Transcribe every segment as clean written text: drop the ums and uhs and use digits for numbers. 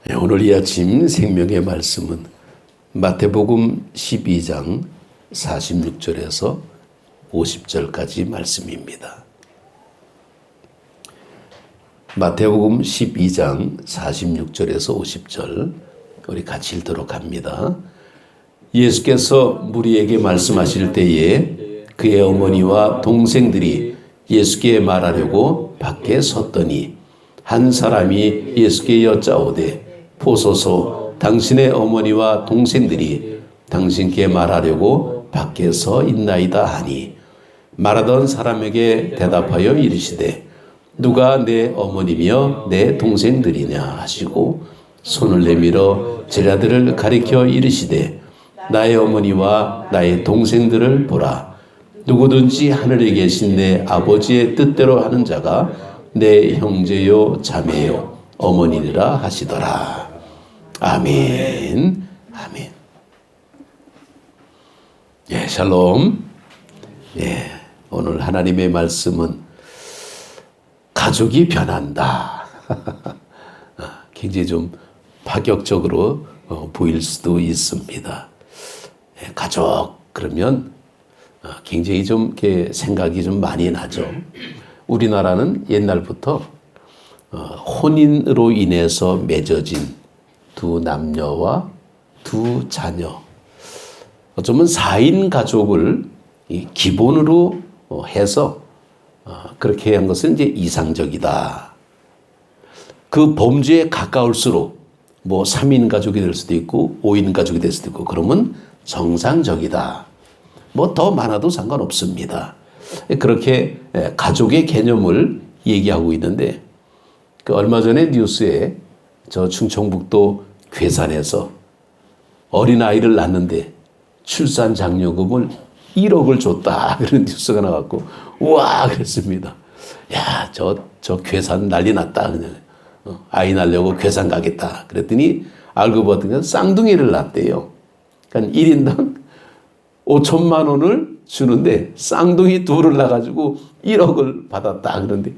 네, 오늘 이 아침 생명의 말씀은 마태복음 12장 46절에서 50절까지 말씀입니다. 마태복음 12장 46절에서 50절 우리 같이 읽도록 합니다. 예수께서 무리에게 말씀하실 때에 그의 어머니와 동생들이 예수께 말하려고 밖에 섰더니 한 사람이 예수께 여짜오되 보소서 당신의 어머니와 동생들이 당신께 말하려고 밖에 서 있나이다 하니 말하던 사람에게 대답하여 이르시되 누가 내 어머니며 내 동생들이냐 하시고 손을 내밀어 제자들을 가리켜 이르시되 나의 어머니와 나의 동생들을 보라. 누구든지 하늘에 계신 내 아버지의 뜻대로 하는 자가 내 형제요 자매요 어머니라 하시더라. 아멘. 아멘. 예, 샬롬. 예, 오늘 하나님의 말씀은 가족이 변한다. 굉장히 좀 파격적으로 보일 수도 있습니다. 예, 가족 그러면 굉장히 좀 이렇게 생각이 좀 많이 나죠. 우리나라는 옛날부터 혼인으로 인해서 맺어진 두 남녀와 두 자녀, 어쩌면 4인 가족을 기본으로 해서 그렇게 한 것은 이제 이상적이다. 그 범주에 가까울수록 뭐 3인 가족이 될 수도 있고 5인 가족이 될 수도 있고 그러면 정상적이다. 뭐 더 많아도 상관없습니다. 그렇게 가족의 개념을 얘기하고 있는데 그 얼마 전에 뉴스에 저 충청북도 괴산에서 어린아이를 낳는데 출산 장려금을 1억을 줬다 그런 뉴스가 나왔고 우와 그랬습니다. 야, 저 괴산 난리 났다. 그냥 아이 낳으려고 괴산 가겠다 그랬더니 알고 봤더니 쌍둥이를 낳았대요. 그러니까 1인당 5천만 원을 주는데 쌍둥이 둘을 낳아가지고 1억을 받았다 그런데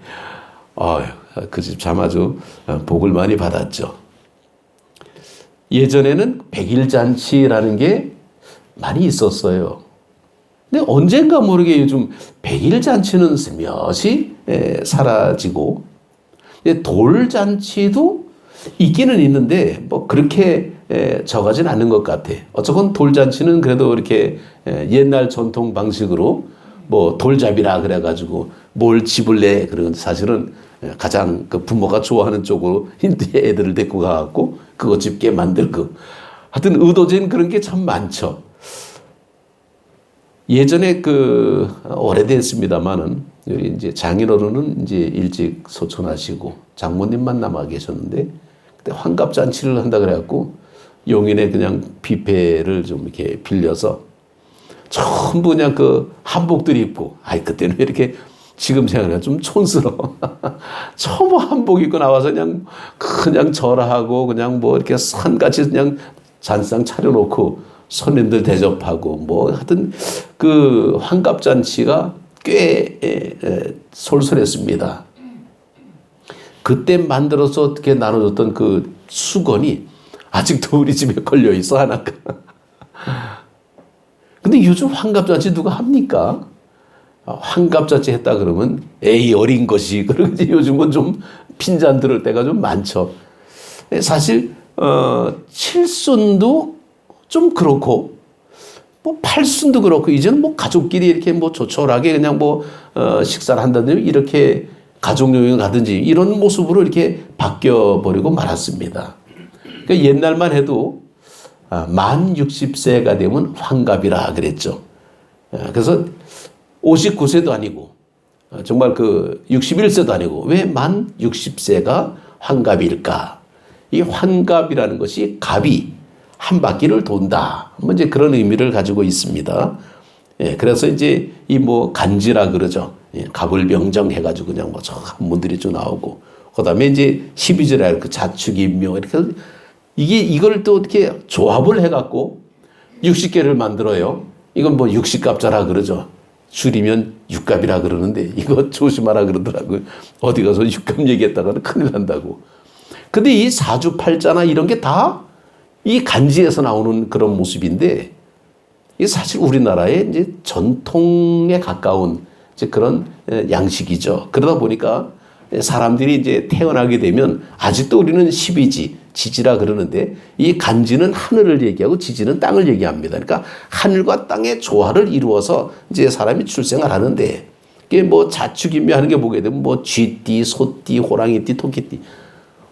그 집 참 아주 복을 많이 받았죠. 예전에는 백일잔치라는 게 많이 있었어요. 근데 언젠가 모르게 요즘 백일잔치는 스며시 사라지고 돌잔치도 있기는 있는데 뭐 그렇게 적하진 않는 것 같아. 어쨌건 돌잔치는 그래도 이렇게 옛날 전통 방식으로 뭐 돌잡이라 그래가지고 뭘 집을래 그런 사실은 가장 그 부모가 좋아하는 쪽으로 애들을 데리고 가갖고 그거 집게 만들고 하여튼 의도된 그런 게 참 많죠. 예전에 그 오래됐습니다만은 여기 이제 장인어른은 이제 일찍 소천하시고 장모님만 남아 계셨는데 그때 환갑잔치를 한다 그래갖고 용인에 그냥 뷔페를 좀 이렇게 빌려서 전부 그냥 그 한복들 입고 그때는 왜 이렇게 지금 생각하면 좀 촌스러워. 전부 한복 입고 나와서 그냥 절하고 그냥 뭐 이렇게 산같이 그냥 잔상 차려놓고 손님들 대접하고 뭐 하여튼 그 환갑잔치가 꽤 솔솔했습니다. 그때 만들어서 어떻게 나눠줬던 그 수건이 아직도 우리 집에 걸려 있어 하나가. 근데 요즘 환갑잔치 누가 합니까? 환갑잔치 했다 그러면 에이 어린 것이 그러지. 요즘은 좀 핀잔 들을 때가 좀 많죠. 사실 칠순도 좀 그렇고 뭐 팔순도 그렇고 이제는 뭐 가족끼리 이렇게 뭐 조촐하게 그냥 뭐 식사를 한다든지 이렇게 가족 여행을 가든지 이런 모습으로 이렇게 바뀌어 버리고 말았습니다. 그러니까 옛날만 해도 만 60세가 되면 환갑이라 그랬죠. 그래서 59세도 아니고 정말 그 61세도 아니고 왜 만 60세가 환갑일까? 이 환갑이라는 것이 갑이 한 바퀴를 돈다. 뭐 이제 그런 의미를 가지고 있습니다. 그래서 이제 이 뭐 간지라 그러죠. 갑을병정 해가지고 그냥 뭐 저 한문들이 쭉 나오고 그다음에 이제 12절에 그 자축인묘 이렇게 이걸 또 어떻게 조합을 해갖고 60개를 만들어요. 이건 뭐 60갑자라 그러죠. 줄이면 육갑이라 그러는데 이거 조심하라 그러더라고요. 어디 가서 육갑 얘기했다가는 큰일 난다고. 근데 이 사주팔자나 이런 게 다 이 간지에서 나오는 그런 모습인데, 이게 사실 우리나라의 이제 전통에 가까운 이제 그런 양식이죠. 그러다 보니까 사람들이 이제 태어나게 되면 아직도 우리는 십이지, 지지라 그러는데, 이 간지는 하늘을 얘기하고 지지는 땅을 얘기합니다. 그러니까 하늘과 땅의 조화를 이루어서 이제 사람이 출생을 하는데, 이게 뭐 자축인묘 하는 게 보게 되면 뭐 쥐띠, 소띠, 호랑이띠, 토끼띠.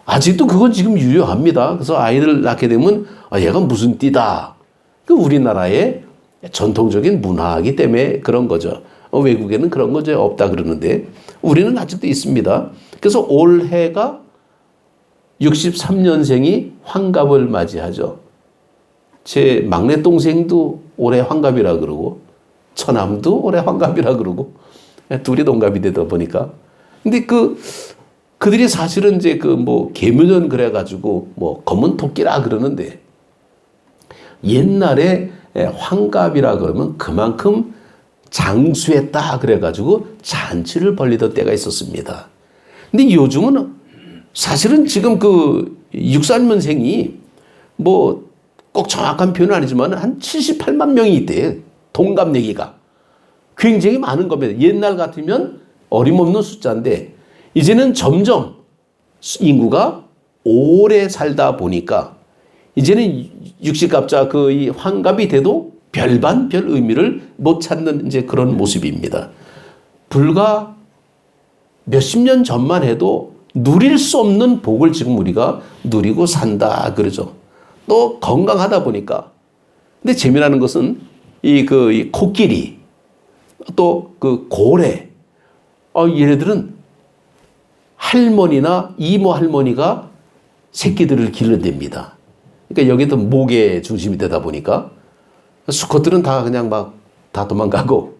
아직도 그건 지금 유효합니다. 그래서 아이를 낳게 되면 얘가 무슨 띠다. 그 우리나라의 전통적인 문화이기 때문에 그런 거죠. 외국에는 그런 거 없다 그러는데 우리는 아직도 있습니다. 그래서 올해가 63년생이 환갑을 맞이하죠. 제 막내 동생도 올해 환갑이라 그러고 처남도 올해 환갑이라 그러고 둘이 동갑이 되다 보니까. 근데 그들이 사실은 이제 계묘년 그래가지고 뭐 검은 토끼라 그러는데, 옛날에 환갑이라 그러면 그만큼 장수했다 그래가지고 잔치를 벌리던 때가 있었습니다. 근데 요즘은 사실은 지금 63년생이 뭐 꼭 정확한 표현은 아니지만 한 78만 명이 있대요. 동갑 내기가. 굉장히 많은 겁니다. 옛날 같으면 어림없는 숫자인데 이제는 점점 인구가 오래 살다 보니까 이제는 60갑자 이 환갑이 돼도 별반 별 의미를 못 찾는 이제 그런 모습입니다. 불과 몇십 년 전만 해도 누릴 수 없는 복을 지금 우리가 누리고 산다 그러죠. 또 건강하다 보니까. 근데 재미나는 것은 이 코끼리 또 고래, 얘네들은 할머니나 이모 할머니가 새끼들을 길러댑니다. 그러니까 여기도 목에 중심이 되다 보니까 수컷들은 다 그냥 다 도망가고,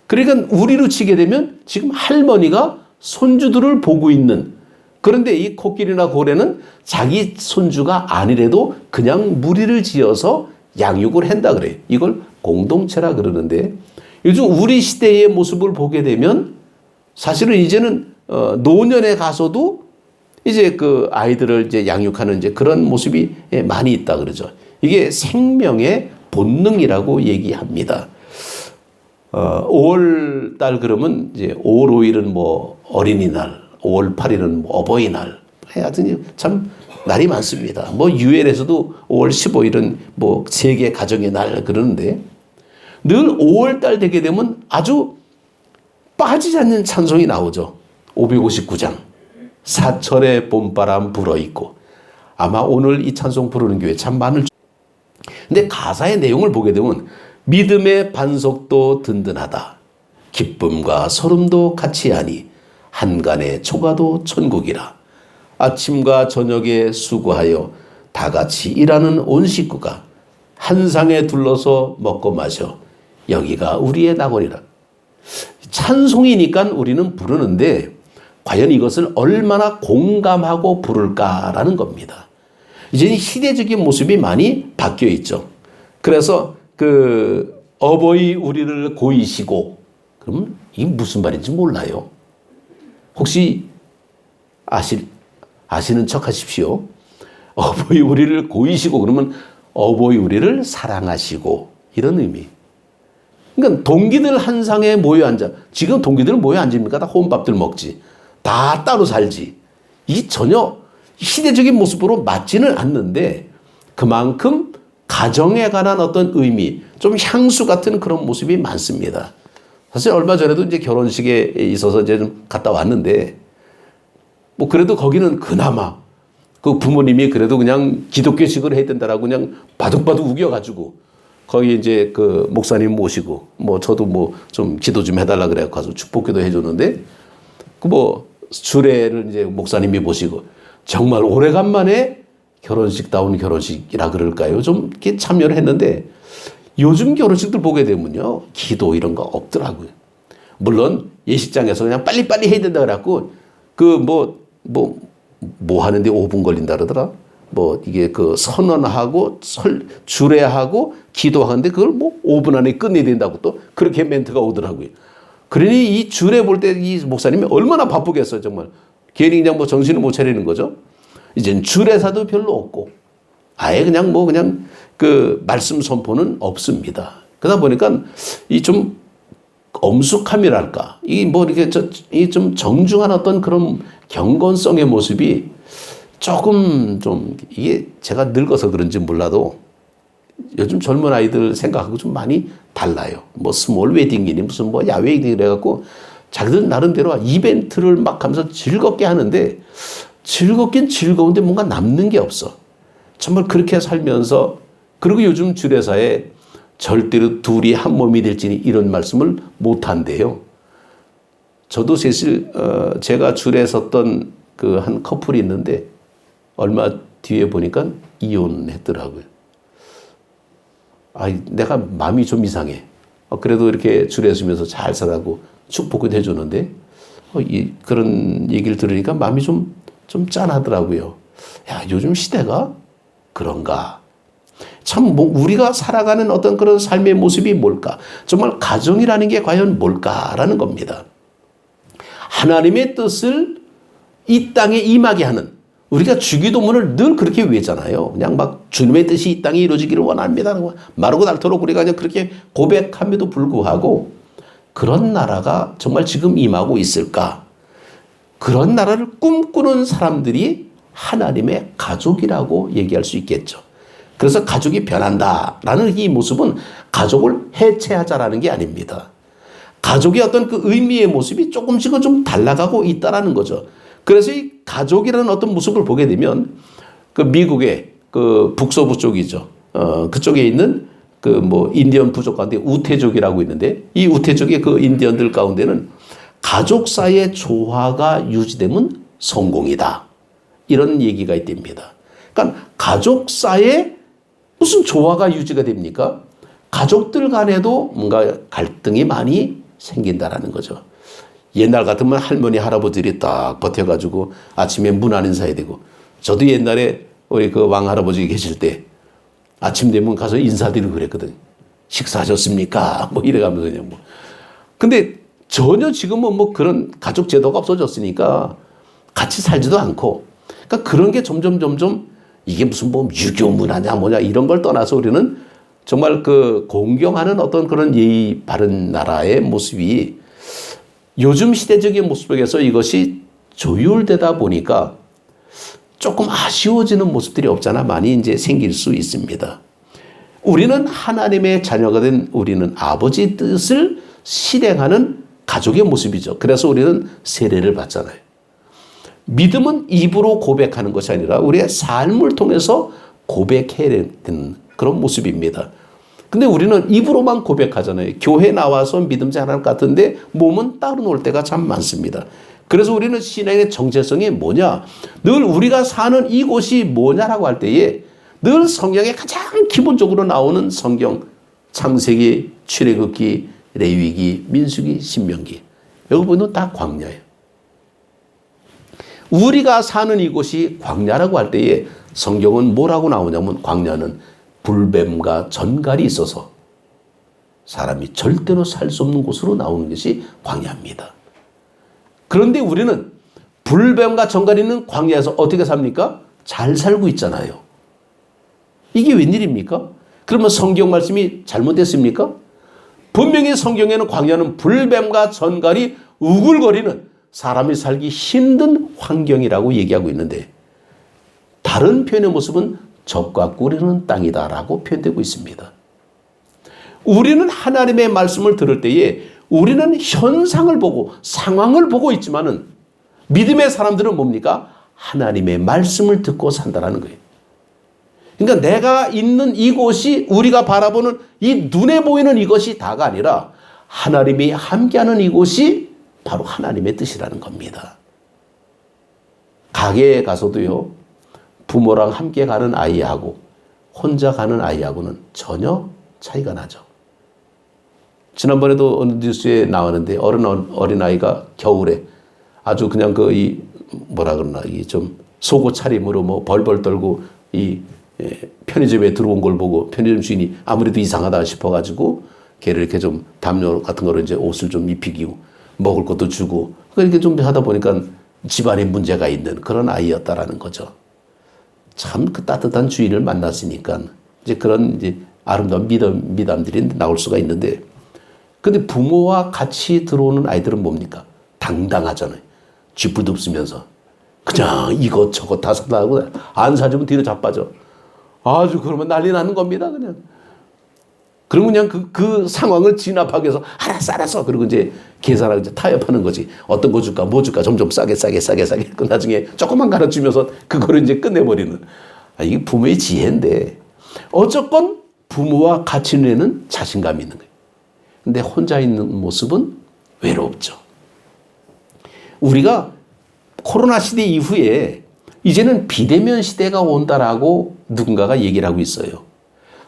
그러니까 우리로 치게 되면 지금 할머니가 손주들을 보고 있는, 그런데 이 코끼리나 고래는 자기 손주가 아니래도 그냥 무리를 지어서 양육을 한다 그래요. 이걸 공동체라 그러는데, 요즘 우리 시대의 모습을 보게 되면 사실은 이제는 노년에 가서도 이제 아이들을 이제 양육하는 이제 그런 모습이 많이 있다 그러죠. 이게 생명의 본능이라고 얘기합니다. 5월 달 그러면 이제 5월 5일은 뭐 어린이날, 5월 8일은 뭐 어버이날, 하여튼 참 날이 많습니다. 뭐 유엔에서도 5월 15일은 뭐 세계 가정의 날 그러는데, 늘 5월 달 되게 되면 아주 빠지지 않는 찬송이 나오죠. 559장. 사철의 봄바람 불어있고. 아마 오늘 이 찬송 부르는 교회 참 많을. 근데 가사의 내용을 보게 되면 믿음의 반석도 든든하다. 기쁨과 소름도 같이 하니 한간의 초가도 천국이라. 아침과 저녁에 수고하여 다 같이 일하는 온 식구가 한 상에 둘러서 먹고 마셔. 여기가 우리의 낙원이라. 찬송이니까 우리는 부르는데 과연 이것을 얼마나 공감하고 부를까라는 겁니다. 이제 시대적인 모습이 많이 바뀌어 있죠. 그래서 어버이 우리를 고이시고, 그럼 이게 무슨 말인지 몰라요. 혹시 아시는 척 하십시오. 어버이 우리를 고이시고 그러면 어버이 우리를 사랑하시고, 이런 의미. 그러니까 동기들 한 상에 모여 앉아. 지금 동기들 모여 앉습니까? 다 혼밥들 먹지. 다 따로 살지. 이 전혀 시대적인 모습으로 맞지는 않는데 그만큼 가정에 관한 어떤 의미, 좀 향수 같은 그런 모습이 많습니다. 사실 얼마 전에도 이제 결혼식에 있어서 이제 좀 갔다 왔는데, 뭐 그래도 거기는 그나마 부모님이 그래도 그냥 기독교식으로 해야 된다라고 그냥 바둑바둑 우겨가지고 거기 이제 목사님 모시고, 뭐 저도 뭐 좀 기도 좀 해달라 그래 가서 축복기도 해줬는데, 주례를 이제 목사님이 보시고, 정말 오래간만에 결혼식다운 결혼식이라 그럴까요? 좀 이렇게 참여를 했는데, 요즘 결혼식들 보게 되면요, 기도 이런 거 없더라고요. 물론 예식장에서 그냥 빨리빨리 해야 된다 그래갖고 뭐 하는데 5분 걸린다 그러더라. 뭐 이게 선언하고 주례하고 기도하는데 그걸 뭐 5분 안에 끝내야 된다고 또 그렇게 멘트가 오더라고요. 그러니 이 주례 볼 때 이 목사님이 얼마나 바쁘겠어요, 정말. 괜히 그냥 뭐 정신을 못 차리는 거죠. 이젠 주례사도 별로 없고 아예 그냥 그냥 그 말씀 선포는 없습니다. 그러다 보니까 이 좀 엄숙함이랄까, 이 이렇게 이 좀 정중한 어떤 그런 경건성의 모습이 조금 좀, 이게 제가 늙어서 그런지 몰라도 요즘 젊은 아이들 생각하고 좀 많이 달라요. 스몰 웨딩이니 무슨 야외 웨딩 이래갖고 자기들 나름대로 이벤트를 막 하면서 즐겁게 하는데, 즐겁긴 즐거운데 뭔가 남는 게 없어. 정말 그렇게 살면서, 그리고 요즘 주례사에 절대로 둘이 한 몸이 될지니 이런 말씀을 못 한대요. 저도 사실 제가 줄에 섰던 그 한 커플이 있는데 얼마 뒤에 보니까 이혼했더라고요. 내가 마음이 좀 이상해. 그래도 이렇게 줄에 서면서 잘 살라고 축복을 해주는데 그런 얘기를 들으니까 마음이 좀 짠하더라고요. 야, 요즘 시대가 그런가? 참 우리가 살아가는 어떤 그런 삶의 모습이 뭘까? 정말 가정이라는 게 과연 뭘까라는 겁니다. 하나님의 뜻을 이 땅에 임하게 하는, 우리가 주기도문을 늘 그렇게 외잖아요. 그냥 막 주님의 뜻이 이 땅에 이루어지기를 원합니다. 마르고 닳도록 우리가 그냥 그렇게 고백함에도 불구하고 그런 나라가 정말 지금 임하고 있을까? 그런 나라를 꿈꾸는 사람들이 하나님의 가족이라고 얘기할 수 있겠죠. 그래서 가족이 변한다라는 이 모습은 가족을 해체하자라는 게 아닙니다. 가족의 어떤 그 의미의 모습이 조금씩은 좀 달라가고 있다라는 거죠. 그래서 이 가족이라는 어떤 모습을 보게 되면 그 미국의 그 북서부 쪽이죠. 그쪽에 있는 그 인디언 부족 가운데 우태족이라고 있는데, 이 우태족의 그 인디언들 가운데는 가족 사이의 조화가 유지되면 성공이다, 이런 얘기가 있답니다. 그러니까 가족 사이에 무슨 조화가 유지가 됩니까? 가족들 간에도 뭔가 갈등이 많이 생긴다라는 거죠. 옛날 같으면 할머니, 할아버지들이 딱 버텨가지고 아침에 문 안 인사해야 되고, 저도 옛날에 우리 그 왕할아버지 계실 때 아침 되면 가서 인사드리고 그랬거든요. 식사하셨습니까? 이래가면서 그냥 근데 전혀 지금은 그런 가족 제도가 없어졌으니까 같이 살지도 않고, 그러니까 그런 게 점점 이게 무슨 유교 문화냐 뭐냐 이런 걸 떠나서 우리는 정말 그 공경하는 어떤 그런 예의 바른 나라의 모습이 요즘 시대적인 모습 속에서 이것이 조율되다 보니까 조금 아쉬워지는 모습들이 없잖아 많이 이제 생길 수 있습니다. 우리는 하나님의 자녀가 된 우리는 아버지 뜻을 실행하는 가족의 모습이죠. 그래서 우리는 세례를 받잖아요. 믿음은 입으로 고백하는 것이 아니라 우리의 삶을 통해서 고백해야 되는 그런 모습입니다. 근데 우리는 입으로만 고백하잖아요. 교회 나와서 믿음 자랑 같은데 몸은 따로 놀 때가 참 많습니다. 그래서 우리는 신앙의 정체성이 뭐냐? 늘 우리가 사는 이곳이 뭐냐라고 할 때에 늘 성경에 가장 기본적으로 나오는 성경, 창세기, 출애굽기, 레위기, 민수기, 신명기. 여기 보면 다 광야예요. 우리가 사는 이곳이 광야라고 할 때에 성경은 뭐라고 나오냐면, 광야는 불뱀과 전갈이 있어서 사람이 절대로 살 수 없는 곳으로 나오는 것이 광야입니다. 그런데 우리는 불뱀과 전갈이 있는 광야에서 어떻게 삽니까? 잘 살고 있잖아요. 이게 웬일입니까? 그러면 성경 말씀이 잘못됐습니까? 분명히 성경에는 광야는 불뱀과 전갈이 우글거리는 사람이 살기 힘든 환경이라고 얘기하고 있는데, 다른 표현의 모습은 적과 꿀이는 땅이다라고 표현되고 있습니다. 우리는 하나님의 말씀을 들을 때에 우리는 현상을 보고 상황을 보고 있지만은 믿음의 사람들은 뭡니까? 하나님의 말씀을 듣고 산다라는 거예요. 그러니까 내가 있는 이곳이, 우리가 바라보는 이 눈에 보이는 이것이 다가 아니라 하나님이 함께하는 이곳이 바로 하나님의 뜻이라는 겁니다. 가게에 가서도요, 부모랑 함께 가는 아이하고 혼자 가는 아이하고는 전혀 차이가 나죠. 지난번에도 어느 뉴스에 나왔는데 어린아이가 겨울에 아주 그냥 뭐라 그러나, 이 좀 속옷 차림으로 벌벌 떨고 편의점에 들어온 걸 보고 편의점 주인이 아무래도 이상하다 싶어가지고 걔를 이렇게 좀 담요 같은 거로 이제 옷을 좀 입히고 먹을 것도 주고, 그렇게 좀 하다 보니까 집안에 문제가 있는 그런 아이였다라는 거죠. 참 그 따뜻한 주인을 만났으니까 이제 그런 이제 아름다운 미담들이 나올 수가 있는데, 근데 부모와 같이 들어오는 아이들은 뭡니까? 당당하잖아요. 쥐뿔도 없으면서 그냥 이것저것 다 사다고, 안 사주면 뒤로 자빠져. 아주 그러면 난리 나는 겁니다. 그냥. 그러면 그냥 그 상황을 진압하기 위해서 알았어. 그리고 이제 계산하고 이제 타협하는 거지. 어떤 거 줄까, 뭐 줄까, 점점 싸게. 그 나중에 조금만 가르치면서 그거를 이제 끝내버리는. 이게 부모의 지혜인데, 어쨌건 부모와 같이 지내는 자신감이 있는 거예요. 근데 혼자 있는 모습은 외롭죠. 우리가 코로나 시대 이후에 이제는 비대면 시대가 온다라고 누군가가 얘기를 하고 있어요.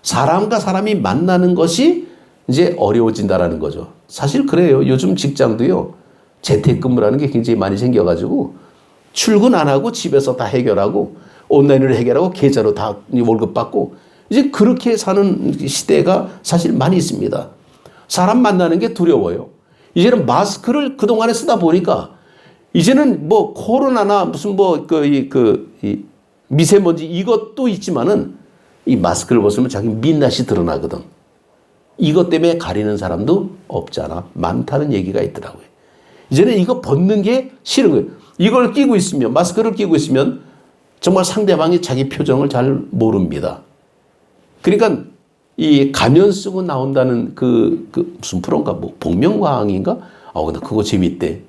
사람과 사람이 만나는 것이 이제 어려워진다라는 거죠. 사실 그래요. 요즘 직장도요, 재택근무라는 게 굉장히 많이 생겨가지고 출근 안 하고 집에서 다 해결하고 온라인으로 해결하고 계좌로 다 월급 받고 이제 그렇게 사는 시대가 사실 많이 있습니다. 사람 만나는 게 두려워요. 이제는 마스크를 그동안에 쓰다 보니까 이제는 뭐 코로나나 무슨 이 미세먼지 이것도 있지만은 이 마스크를 벗으면 자기 민낯이 드러나거든. 이것 때문에 가리는 사람도 없잖아. 많다는 얘기가 있더라고요. 이제는 이거 벗는 게 싫은 거예요. 이걸 끼고 있으면, 마스크를 끼고 있으면 정말 상대방이 자기 표정을 잘 모릅니다. 그러니까 이 가면 쓰고 나온다는 그 무슨 프로인가, 뭐 복면가왕인가? 근데 그거 재밌대.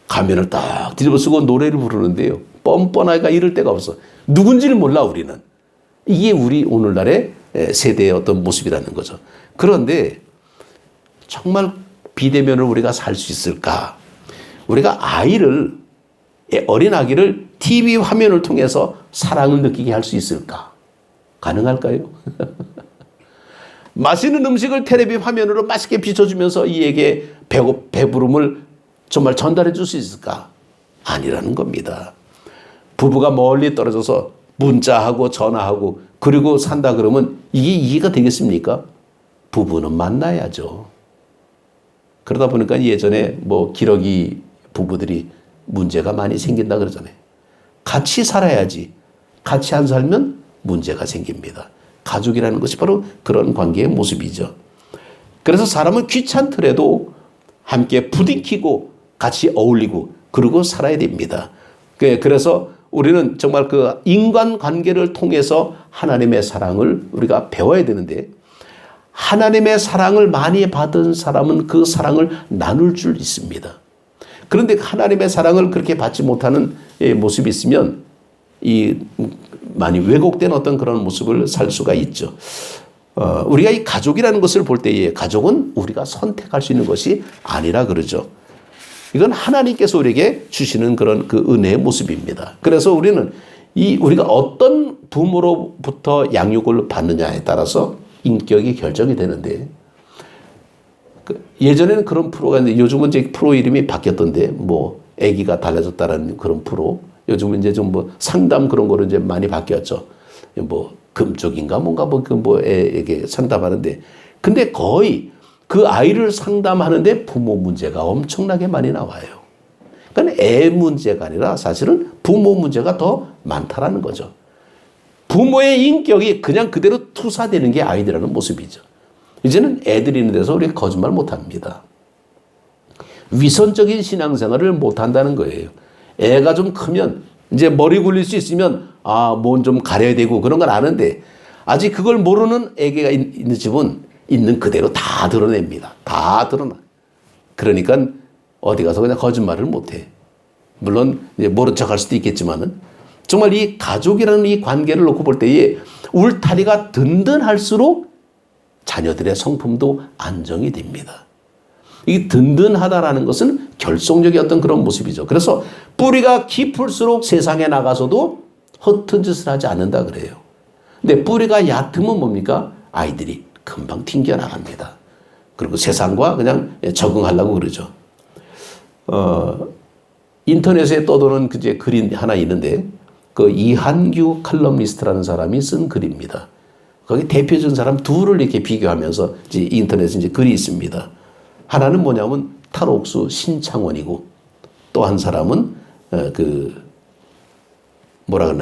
가면을 딱 뒤집어 쓰고 노래를 부르는데요. 뻔뻔하니까 이럴 데가 없어. 누군지를 몰라, 우리는. 이게 우리 오늘날의 세대의 어떤 모습이라는 거죠. 그런데 정말 비대면을 우리가 살 수 있을까? 우리가 어린 아기를 TV 화면을 통해서 사랑을 느끼게 할 수 있을까? 가능할까요? 맛있는 음식을 텔레비 화면으로 맛있게 비춰주면서 이에게 배부름을 정말 전달해 줄 수 있을까? 아니라는 겁니다. 부부가 멀리 떨어져서 문자하고 전화하고 그리고 산다 그러면 이게 이해가 되겠습니까? 부부는 만나야죠. 그러다 보니까 예전에 뭐 기러기 부부들이 문제가 많이 생긴다 그러잖아요. 같이 살아야지. 같이 안 살면 문제가 생깁니다. 가족이라는 것이 바로 그런 관계의 모습이죠. 그래서 사람은 귀찮더라도 함께 부딪히고 같이 어울리고 그러고 살아야 됩니다. 그래서 우리는 정말 그 인간관계를 통해서 하나님의 사랑을 우리가 배워야 되는데, 하나님의 사랑을 많이 받은 사람은 그 사랑을 나눌 줄 있습니다. 그런데 하나님의 사랑을 그렇게 받지 못하는 모습이 있으면 많이 왜곡된 어떤 그런 모습을 살 수가 있죠. 우리가 이 가족이라는 것을 볼 때에 가족은 우리가 선택할 수 있는 것이 아니라 그러죠. 이건 하나님께서 우리에게 주시는 그런 그 은혜의 모습입니다. 그래서 우리는 우리가 어떤 부모로부터 양육을 받느냐에 따라서 인격이 결정이 되는데, 예전에는 그런 프로가 있는데 요즘은 이제 프로 이름이 바뀌었던데, 뭐 아기가 달라졌다라는 그런 프로, 요즘은 이제 좀 뭐 상담 그런 거로 이제 많이 바뀌었죠. 뭐 금쪽인가 뭔가 애에게 상담하는데, 근데 거의 그 아이를 상담하는데 부모 문제가 엄청나게 많이 나와요. 그러니까 애 문제가 아니라 사실은 부모 문제가 더 많다라는 거죠. 부모의 인격이 그냥 그대로 투사되는 게 아이들이라는 모습이죠. 이제는 애들이 있는 데서 우리가 거짓말 못 합니다. 위선적인 신앙생활을 못 한다는 거예요. 애가 좀 크면 이제 머리 굴릴 수 있으면 뭔 좀 가려야 되고 그런 건 아는데, 아직 그걸 모르는 애가 있는 집은 있는 그대로 다 드러냅니다. 다 드러나. 그러니까 어디 가서 그냥 거짓말을 못 해. 물론 이제 모른 척 할 수도 있겠지만은, 정말 이 가족이라는 이 관계를 놓고 볼 때에 울타리가 든든할수록 자녀들의 성품도 안정이 됩니다. 이 든든하다라는 것은 결속력의 어떤 그런 모습이죠. 그래서 뿌리가 깊을수록 세상에 나가서도 허튼 짓을 하지 않는다 그래요. 근데 뿌리가 얕으면 뭡니까? 아이들이 금방 튕겨나갑니다. 그리고 세상과 그냥 적응하려고 그러죠. 인터넷에 떠도는 이제 글이 하나 있는데, 그 이한규 칼럼니스트라는 사람이 쓴 글입니다. 거기 대표적인 사람 둘을 이렇게 비교하면서 이제 인터넷에 이제 글이 있습니다. 하나는 뭐냐면 탈옥수 신창원이고, 또 한 사람은 그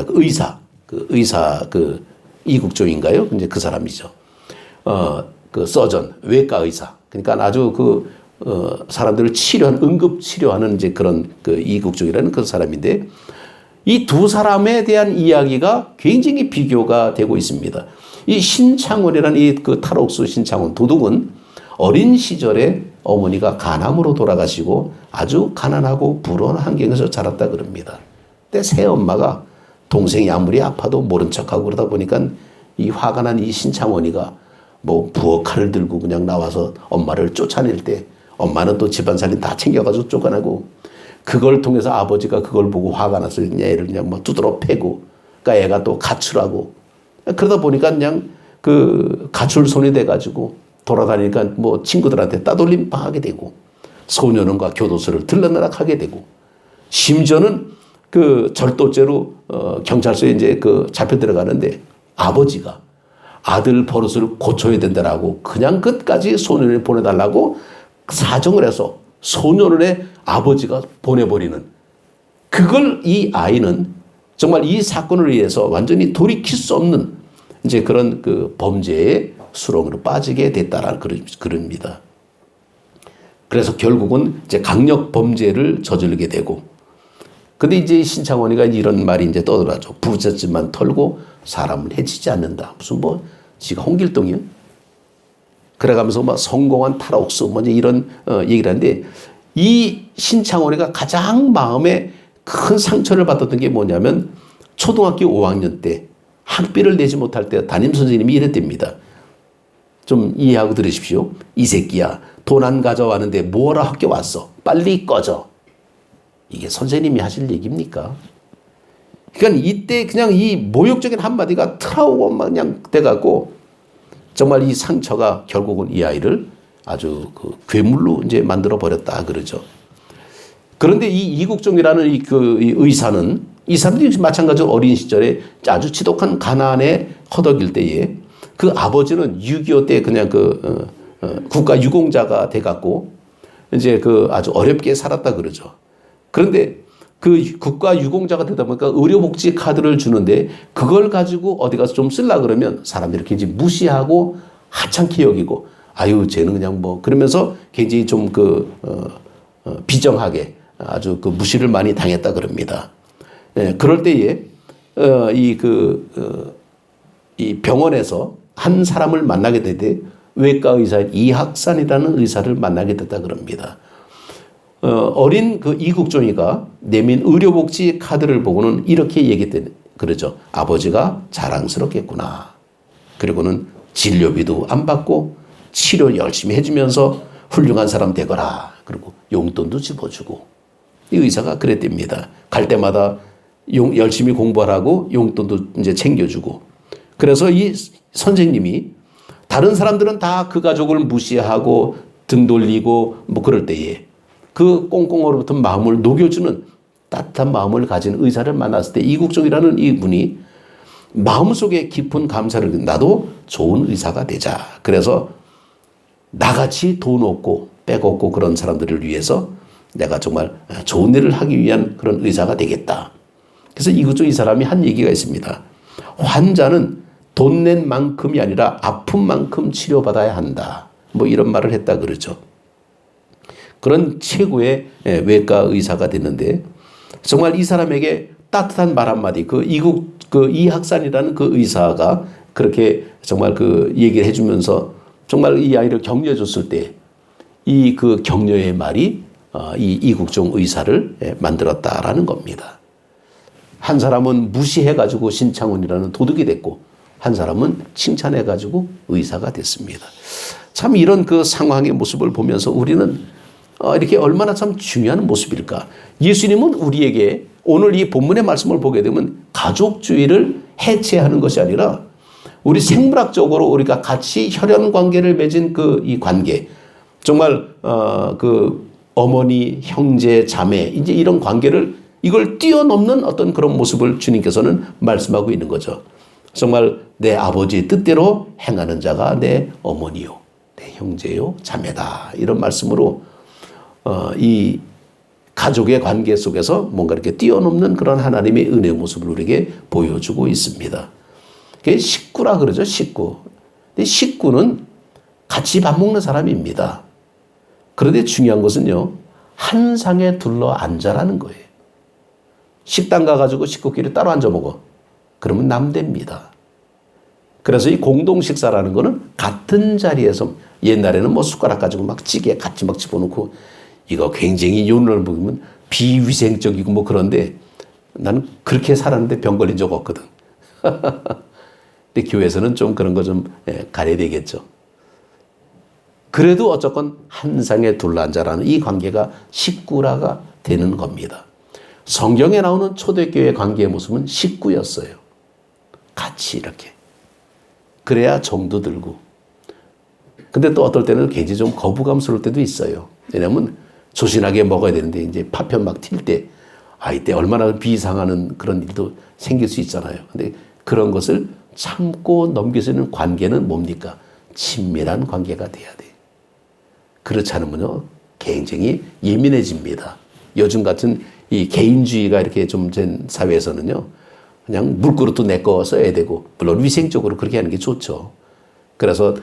의사 그 의사 그 이국종인가요? 이제 그 사람이죠. 그 서전 외과 의사. 그러니까 아주 사람들을 응급 치료하는 이제 그런 그 이국종이라는 그 사람인데 이 두 사람에 대한 이야기가 굉장히 비교가 되고 있습니다. 이 신창원이라는 이 그 탈옥수 신창원 도둑은 어린 시절에 어머니가 간암으로 돌아가시고 아주 가난하고 부러운 환경에서 자랐다 그럽니다. 근데 새엄마가 동생이 아무리 아파도 모른 척하고 그러다 보니까 이 화가 난 이 신창원이가 뭐 부엌칼을 들고 그냥 나와서 엄마를 쫓아낼 때 엄마는 또 집안살림 다 챙겨가지고 쫓아내고 그걸 통해서 아버지가 그걸 보고 화가 나서 그냥 애를 그냥 뭐 두드러 패고 그러니까 애가 또 가출하고 그러다 보니까 그냥 그 가출 손이 돼가지고 돌아다니니까 뭐 친구들한테 따돌림 당하게 되고 소년원과 교도소를 들락날락하게 되고 심지어는 그 절도죄로 경찰서에 이제 그 잡혀 들어가는데 아버지가 아들 버릇을 고쳐야 된다라고 그냥 끝까지 소년원에 보내달라고 사정을 해서 소년원에 아버지가 보내버리는 그걸 이 아이는 정말 이 사건을 위해서 완전히 돌이킬 수 없는 이제 그런 그 범죄의 수렁으로 빠지게 됐다라는 그럽니다. 그래서 결국은 이제 강력 범죄를 저지르게 되고 근데 이제 신창원이가 이런 말이 이제 떠들어죠. 부잣집만 털고 사람을 해치지 않는다. 무슨 뭐 지가 홍길동이요? 그래가면서 막 성공한 탈옥수 뭐 이런 얘기를 하는데 이 신창원이가 가장 마음에 큰 상처를 받았던 게 뭐냐면 초등학교 5학년 때 학비를 내지 못할 때 담임 선생님이 이랬답니다. 좀 이해하고 들으십시오. 이 새끼야 돈 안 가져왔는데 뭐하러 학교 왔어? 빨리 꺼져. 이게 선생님이 하실 얘기입니까? 그러니까 이때 그냥 이 모욕적인 한마디가 트라우마 그냥 돼갖고 정말 이 상처가 결국은 이 아이를 아주 그 괴물로 이제 만들어 버렸다 그러죠. 그런데 이 이국종이라는 이 의사는 이 사람들이 마찬가지로 어린 시절에 아주 지독한 가난에 허덕일 때에 그 아버지는 6.25 때 그냥 국가 유공자가 돼갖고 이제 아주 어렵게 살았다 그러죠. 그런데 그 국가 유공자가 되다 보니까 의료복지 카드를 주는데 그걸 가지고 어디 가서 좀 쓰려 그러면 사람들이 굉장히 무시하고 하찮게 여기고 아유 쟤는 그냥 뭐 그러면서 굉장히 좀 비정하게 아주 무시를 많이 당했다 그럽니다. 예, 그럴 때에 이 병원에서 한 사람을 만나게 되되 외과 의사 이학산이라는 의사를 만나게 됐다 그럽니다. 어린 이국종이가 내민 의료복지 카드를 보고는 이렇게 얘기했대 그러죠. 아버지가 자랑스럽겠구나. 그리고는 진료비도 안 받고 치료 열심히 해주면서 훌륭한 사람 되거라. 그리고 용돈도 집어주고 이 의사가 그랬답니다. 갈 때마다 열심히 공부하라고 용돈도 이제 챙겨주고 그래서 이 선생님이 다른 사람들은 다 그 가족을 무시하고 등 돌리고 뭐 그럴 때에 그 꽁꽁 얼어붙은 마음을 녹여주는 따뜻한 마음을 가진 의사를 만났을 때 이국종이라는 이분이 마음속에 깊은 감사를 나도 좋은 의사가 되자. 그래서 나같이 돈 없고 백 없고 그런 사람들을 위해서 내가 정말 좋은 일을 하기 위한 그런 의사가 되겠다. 그래서 이국종 이 사람이 한 얘기가 있습니다. 환자는 돈 낸 만큼이 아니라 아픈 만큼 치료받아야 한다. 뭐 이런 말을 했다 그러죠. 그런 최고의 외과 의사가 됐는데 정말 이 사람에게 따뜻한 말 한마디 이학산이라는 그 의사가 그렇게 정말 얘기를 해주면서 정말 이 아이를 격려해 줬을 때 이 격려의 말이 이 이국종 의사를 만들었다라는 겁니다. 한 사람은 무시해가지고 신창원이라는 도둑이 됐고 한 사람은 칭찬해가지고 의사가 됐습니다. 참 이런 상황의 모습을 보면서 우리는 이렇게 얼마나 참 중요한 모습일까. 예수님은 우리에게 오늘 이 본문의 말씀을 보게 되면 가족주의를 해체하는 것이 아니라 우리 생물학적으로 우리가 같이 혈연 관계를 맺은 이 관계 정말 어머니, 형제, 자매 이제 이런 관계를 이걸 뛰어넘는 어떤 그런 모습을 주님께서는 말씀하고 있는 거죠. 정말 내 아버지의 뜻대로 행하는 자가 내 어머니요, 내 형제요, 자매다. 이런 말씀으로 이 가족의 관계 속에서 뭔가 이렇게 뛰어넘는 그런 하나님의 은혜의 모습을 우리에게 보여주고 있습니다. 그게 식구라 그러죠, 식구. 근데 식구는 같이 밥 먹는 사람입니다. 그런데 중요한 것은요, 한 상에 둘러 앉아라는 거예요. 식당 가가지고 식구끼리 따로 앉아 먹어. 그러면 남대입니다. 그래서 이 공동 식사라는 거는 같은 자리에서, 옛날에는 뭐 숟가락 가지고 막 찌개 같이 막 집어넣고, 이거 굉장히 요즘을 보면 비위생적이고 뭐 그런데 나는 그렇게 살았는데 병 걸린 적 없거든. 근데 교회에서는 좀 그런 거 좀 가려야 되겠죠. 그래도 어쨌건 한 상에 둘러앉아라는 이 관계가 식구라가 되는 겁니다. 성경에 나오는 초대교회 관계의 모습은 식구였어요. 같이 이렇게. 그래야 정도 들고. 근데 또 어떨 때는 굉장히 좀 거부감스러울 때도 있어요. 왜냐면 조신하게 먹어야 되는데 이제 파편 막 튈 때, 이때 얼마나 비상하는 그런 일도 생길 수 있잖아요. 근데 그런 것을 참고 넘길 수 있는 관계는 뭡니까? 친밀한 관계가 돼야 돼. 그렇지 않으면요, 굉장히 예민해집니다. 요즘 같은 이 개인주의가 이렇게 좀 된 사회에서는요, 그냥 물그릇도 내 거 써야 되고, 물론 위생적으로 그렇게 하는 게 좋죠. 그래서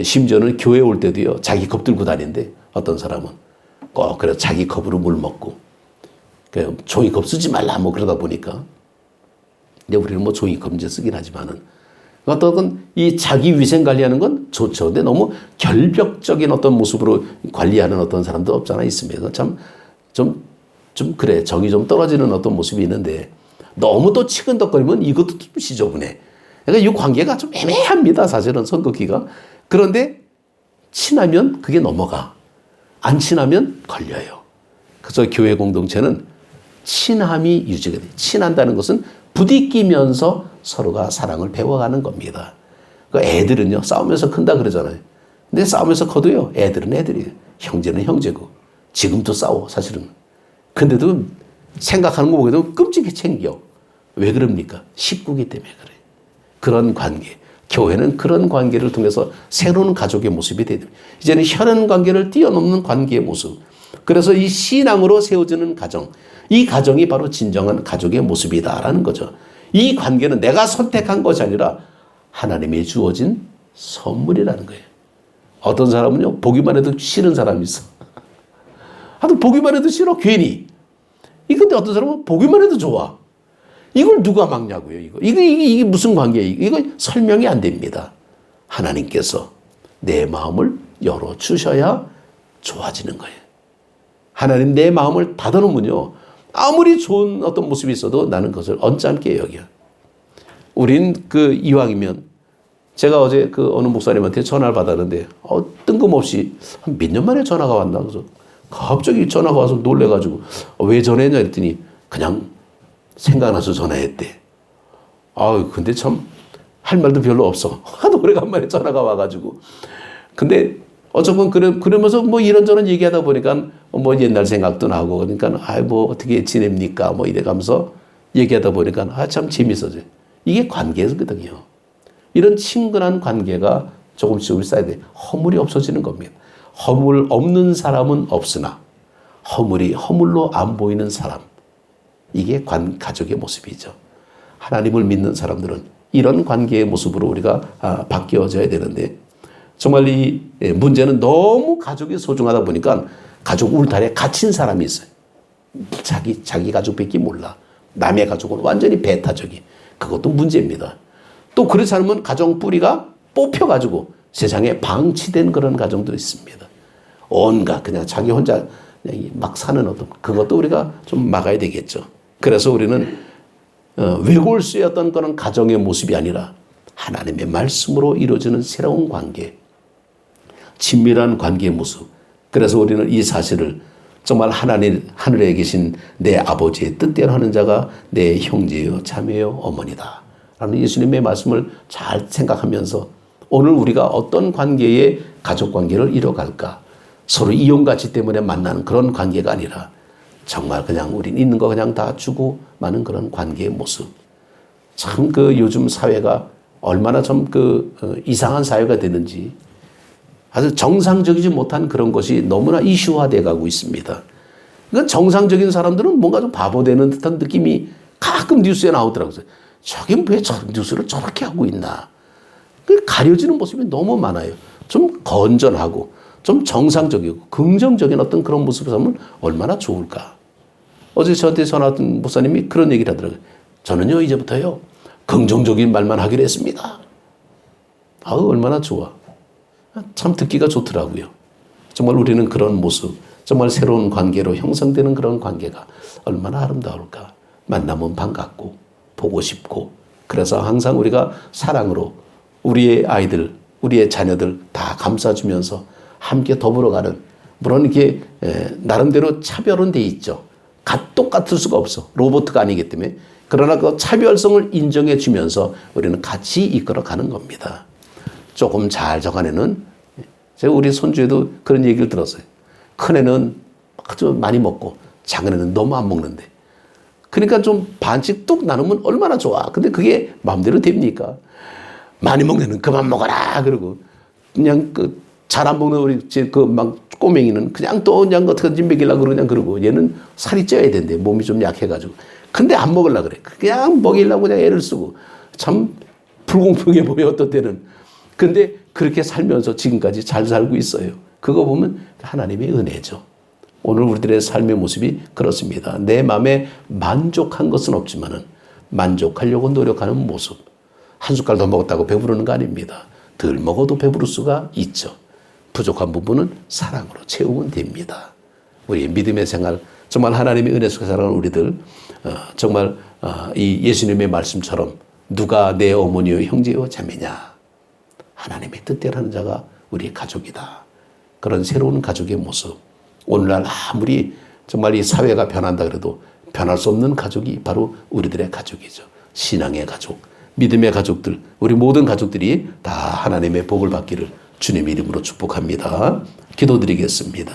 심지어는 교회 올 때도요, 자기 컵 들고 다니는데 어떤 사람은 꼭 그래서 자기 컵으로 물 먹고, 종이컵 쓰지 말라 뭐 그러다 보니까. 근데 우리는 뭐 종이컵 이제 쓰긴 하지만은 어떤 이 자기 위생 관리하는 건 좋죠. 근데 너무 결벽적인 어떤 모습으로 관리하는 어떤 사람도 없잖아 있습니다. 참 좀 그래 정이 좀 떨어지는 어떤 모습이 있는데 너무 또 치근덕거리면 이것도 좀 지저분해. 그러니까 이 관계가 좀 애매합니다. 사실은 선긋기가. 그런데 친하면 그게 넘어가. 안 친하면 걸려요. 그래서 교회 공동체는 친함이 유지가 돼요. 친한다는 것은 부딪히면서 서로가 사랑을 배워가는 겁니다. 그 애들은요, 싸우면서 큰다 그러잖아요. 근데 싸우면서 커도요, 애들은 애들이에요. 형제는 형제고. 지금도 싸워, 사실은. 근데도 생각하는 거 보게 끔찍히 챙겨. 왜 그럽니까? 식구기 때문에 그래요. 그런 관계. 교회는 그런 관계를 통해서 새로운 가족의 모습이 되죠. 이제는 혈연 관계를 뛰어넘는 관계의 모습. 그래서 이 신앙으로 세워지는 가정. 이 가정이 바로 진정한 가족의 모습이다라는 거죠. 이 관계는 내가 선택한 것이 아니라 하나님이 주어진 선물이라는 거예요. 어떤 사람은요, 보기만 해도 싫은 사람이 있어. 하여튼 보기만 해도 싫어, 괜히. 근데 어떤 사람은 보기만 해도 좋아. 이걸 누가 막냐고요, 이거. 이게 무슨 관계예요? 이거 설명이 안 됩니다. 하나님께서 내 마음을 열어주셔야 좋아지는 거예요. 하나님 내 마음을 닫아놓으면요, 아무리 좋은 어떤 모습이 있어도 나는 그것을 언짢게 여겨. 우린 이왕이면, 제가 어제 어느 목사님한테 전화를 받았는데, 뜬금없이 한 몇 년 만에 전화가 왔나? 그래서 갑자기 전화가 와서 놀래가지고, 왜 전화했냐 했더니, 그냥 생각나서 전화했대. 근데 참, 할 말도 별로 없어. 하도 오래간만에 전화가 와가지고. 근데, 어쩌면 그러면서 뭐 이런저런 얘기하다 보니까 뭐 옛날 생각도 나고, 그러니까, 뭐 어떻게 지냅니까? 뭐 이래가면서 얘기하다 보니까, 참 재밌어져. 이게 관계거든요. 이런 친근한 관계가 조금씩 쌓여야 돼. 허물이 없어지는 겁니다. 허물 없는 사람은 없으나, 허물로 안 보이는 사람. 이게 가족의 모습이죠. 하나님을 믿는 사람들은 이런 관계의 모습으로 우리가 바뀌어져야 되는데, 정말 이 문제는 너무 가족이 소중하다 보니까 가족 울타리에 갇힌 사람이 있어요. 자기 가족밖에 몰라. 남의 가족은 완전히 배타적이. 그것도 문제입니다. 또 그렇지 않으면 가정 뿌리가 뽑혀가지고 세상에 방치된 그런 가정도 있습니다. 온갖 그냥 자기 혼자 막 사는 어떤 그것도 우리가 좀 막아야 되겠죠. 그래서 우리는 외골수였던 그런 가정의 모습이 아니라 하나님의 말씀으로 이루어지는 새로운 관계, 친밀한 관계의 모습. 그래서 우리는 이 사실을 정말 하늘에 계신 내 아버지의 뜻대로 하는 자가 내 형제요 자매요 어머니다 라는 예수님의 말씀을 잘 생각하면서 오늘 우리가 어떤 관계의 가족 관계를 이뤄갈까? 서로 이용가치 때문에 만나는 그런 관계가 아니라 정말 그냥 우린 있는 거 그냥 다 주고 마는 그런 관계의 모습. 참 요즘 사회가 얼마나 좀 이상한 사회가 되는지 아주 정상적이지 못한 그런 것이 너무나 이슈화되어 가고 있습니다. 그러니까 정상적인 사람들은 뭔가 좀 바보 되는 듯한 느낌이 가끔 뉴스에 나오더라고요. 저게 왜 저 뉴스를 저렇게 하고 있나. 그 가려지는 모습이 너무 많아요. 좀 건전하고 좀 정상적이고 긍정적인 어떤 그런 모습을 하면 얼마나 좋을까. 어제 저한테 전화 왔던 목사님이 그런 얘기를 하더라고요. 저는요 이제부터요 긍정적인 말만 하기로 했습니다. 아우 얼마나 좋아. 참 듣기가 좋더라고요. 정말 우리는 그런 모습, 정말 새로운 관계로 형성되는 그런 관계가 얼마나 아름다울까. 만나면 반갑고 보고 싶고 그래서 항상 우리가 사랑으로 우리의 아이들, 우리의 자녀들 다 감싸주면서 함께 더불어가는, 물론 이게 나름대로 차별은 돼 있죠. 똑같을 수가 없어. 로봇가 아니기 때문에. 그러나 그 차별성을 인정해 주면서 우리는 같이 이끌어가는 겁니다. 조금 잘 적은 제가 우리 손주에도 그런 얘기를 들었어요. 큰애는 아주 많이 먹고 작은애는 너무 안 먹는데. 그러니까 좀 반씩 뚝 나누면 얼마나 좋아. 근데 그게 마음대로 됩니까? 많이 먹는 애는 그만 먹어라. 그러고 그냥 잘 안 먹는 우리 막 꼬맹이는 그냥 또 그냥 어떻게든지 먹이려고 그냥 그러고 얘는 살이 쪄야 된대. 몸이 좀 약해가지고. 근데 안 먹으려고 그래. 그냥 먹이려고 그냥 애를 쓰고. 참 불공평해 보여 어떤 때는. 근데 그렇게 살면서 지금까지 잘 살고 있어요. 그거 보면 하나님의 은혜죠. 오늘 우리들의 삶의 모습이 그렇습니다. 내 마음에 만족한 것은 없지만은 만족하려고 노력하는 모습. 한 숟갈 더 먹었다고 배부르는 거 아닙니다. 덜 먹어도 배부를 수가 있죠. 부족한 부분은 사랑으로 채우면 됩니다. 우리 믿음의 생활, 정말 하나님의 은혜 속에 살아가는 우리들, 정말 이 예수님의 말씀처럼 누가 내 어머니요 형제요 자매냐. 하나님의 뜻대로 하는 자가 우리의 가족이다. 그런 새로운 가족의 모습. 오늘날 아무리 정말 이 사회가 변한다 그래도 변할 수 없는 가족이 바로 우리들의 가족이죠. 신앙의 가족, 믿음의 가족들, 우리 모든 가족들이 다 하나님의 복을 받기를 주님의 이름으로 축복합니다. 기도드리겠습니다.